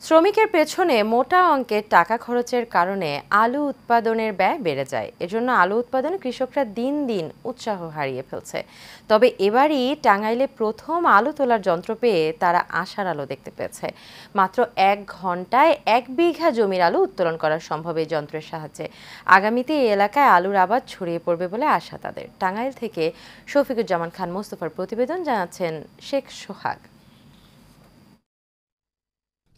শ্রমিকের পেছনে মোটা অঙ্কের টাকা খরচের কারণে আলু উৎপাদনের ব্যয় বেড়ে যায়। এজন্য আলু উৎপাদনে কৃষকরা দিন দিন উৎসাহ হারিয়ে ফেলছে। তবে এবারই টাঙ্গাইলে প্রথম আলু তোলার যন্ত্র পেয়ে তারা আশার আলো দেখতে পেয়েছে। মাত্র 1 ঘন্টায় 1 বিঘা জমির আলু উত্তোলন করা সম্ভব এই যন্ত্রের সাহায্যে। আগামীতে এই এলাকায় আলুর আবাদ ছড়িয়ে পড়বে বলে আশা তাদের। টাঙ্গাইল থেকে শফিকুজ্জামান খান মোস্তফার প্রতিবেদন, জানাচ্ছেন শেখ সোহাগ।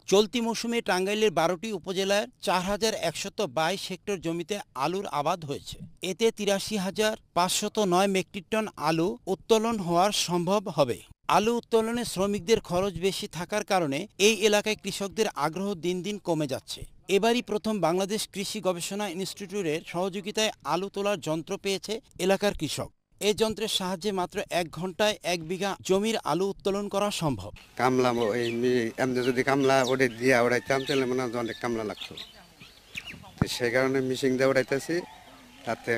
চলতি মৌসুমে টাঙ্গাইলের ১২টি উপজেলার ৪,১২২ হেক্টর জমিতে আলুর আবাদ হয়েছে। এতে ৮৩,৫০৯ মেট্রিক টন আলু উত্তোলন হওয়া সম্ভব হবে। আলু উত্তোলনে শ্রমিকদের খরচ বেশি থাকার কারণে এই এলাকায় কৃষকদের আগ্রহ দিন দিন কমে যাচ্ছে। এবারই প্রথম বাংলাদেশ কৃষি গবেষণা ইনস্টিটিউটের সহযোগিতায় আলু তোলার যন্ত্র পেয়েছে এলাকার কৃষক। এই যন্ত্রের সাহায্যে মাত্র 1 ঘন্টায় 1 বিঘা জমির আলু উত্তোলন করা সম্ভব। কামলা এমনি যদি কামলা ওটা দিয়ে ওড়াইতাম তাহলে মনে হয় অনেক কামলা লাগতো। তো সেই কারণে মিশিং দিয়ে ওড়াইতেছি, তাতে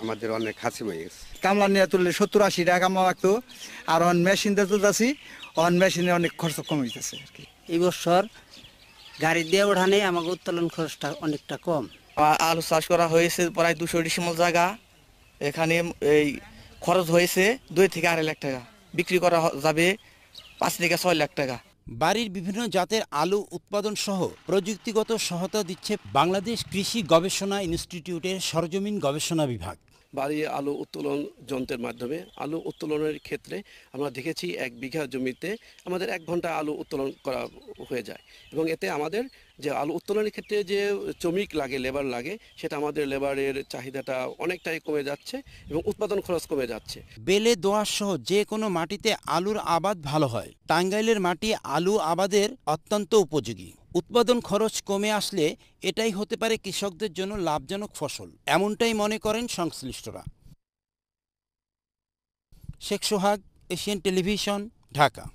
আমাদের অনেক হাসি হয়ে গেছে। কামলা নিয়ে তুললে 70-80 টাকা কামলা লাগতো, আর অন মেশিন দিয়ে তুলতেছি, অন মেশিনে অনেক খরচ কমে যেতেছে আর কি। এই বছর গাড়ি দিয়ে ওঠানে আমাকে উত্তোলন খরচটা অনেকটা কম। আলু চাষ করা হয়েছে প্রায় 200 ডিসিমল জায়গা। এখানে এই খরচ হয়েছে 2 থেকে 2.5 লাখ টাকা, বিক্রি করা যাবে 5 থেকে 6 লাখ টাকা। বাড়ির বিভিন্ন জাতের আলু উৎপাদন সহ প্রযুক্তিগত সহায়তা দিচ্ছে বাংলাদেশ কৃষি গবেষণা ইনস্টিটিউটের সরজমিন গবেষণা বিভাগ। বাড়ি আলু উত্তোলন যন্ত্রের মাধ্যমে আলু উত্তোলনের ক্ষেত্রে আমরা দেখেছি 1 বিঘা জমিতে আমাদের 1 ঘন্টা আলু উত্তোলন করা হয়ে যায়, এবং এতে আমাদের যে আলু উত্তোলনের ক্ষেত্রে যে শ্রমিক লাগে, লেবার লাগে, সেটা আমাদের লেবারের চাহিদাটা অনেকটাই কমে যাচ্ছে এবং উৎপাদন খরচ কমে যাচ্ছে। বেলে দোআঁশ সহ যে কোনো মাটিতে আলুর আবাদ ভালো হয়। টাঙ্গাইলের মাটি আলু আবাদের অত্যন্ত উপযোগী। উৎপাদন খরচ কমে আসলে এটাই হতে পারে কৃষকদের জন্য লাভজনক ফসল, এমনটাই মনে করেন সংশ্লিষ্টরা। শেখ সোহাগ, এশিয়ান টেলিভিশন, ঢাকা।